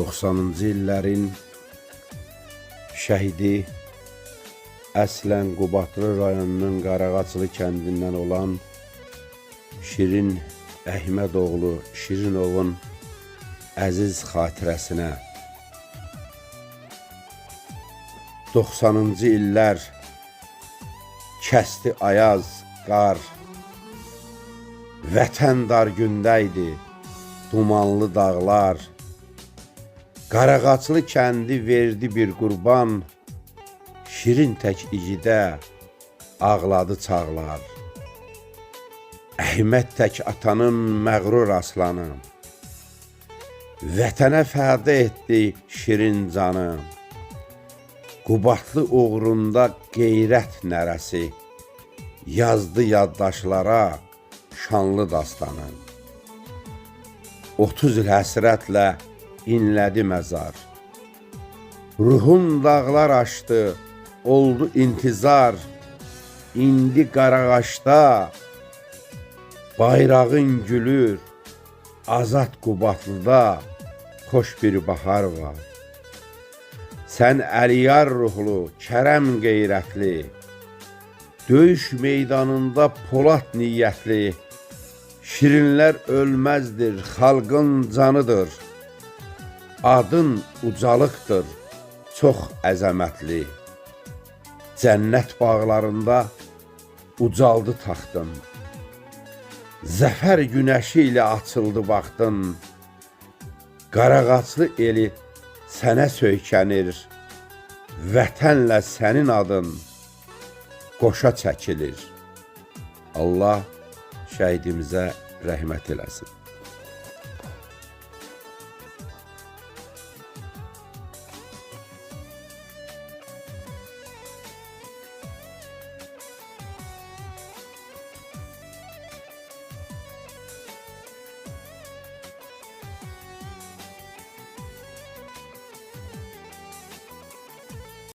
90-cı illərin şəhidi, əslən Qubadlı rayonunun Qarağacılı kəndindən olan Şirin Əhmədoğlu Şirinovun əziz xatirəsinə 90-cı illər kəsdi ayaz, qar, vətən dar gündəydi, dumanlı dağlar, Qarağacılı kəndi verdi bir qurban, şirin tək icidə ağladı çağlar. Əhməd tək atanın məğrur aslanı, vətənə fəda etdi şirin canı. Qubadlı uğrunda qeyrət nərəsi, yazdı yaddaşlara şanlı dastanı. 30 il həsrətlə inlədi məzar, ruhum dağlar aşdı, oldu intizar. İndi Qarağaçda bayrağın gülür, azad Qubadlıda xoş bir bahar var. Sən əliyar ruhlu, kərəm qeyrətli, döyüş meydanında polad niyyətli, şirinlər ölməzdir, xalqın canıdır, adın ucalıqdır, çox əzəmətli. Cənnət bağlarında ucaldı taxtın, zəfər günəşi ilə açıldı baxtın. Qarağaclı eli sənə söykənir, vətənlə sənin adın qoşa çəkilir. Allah şəhidimizə rəhmət eləsin.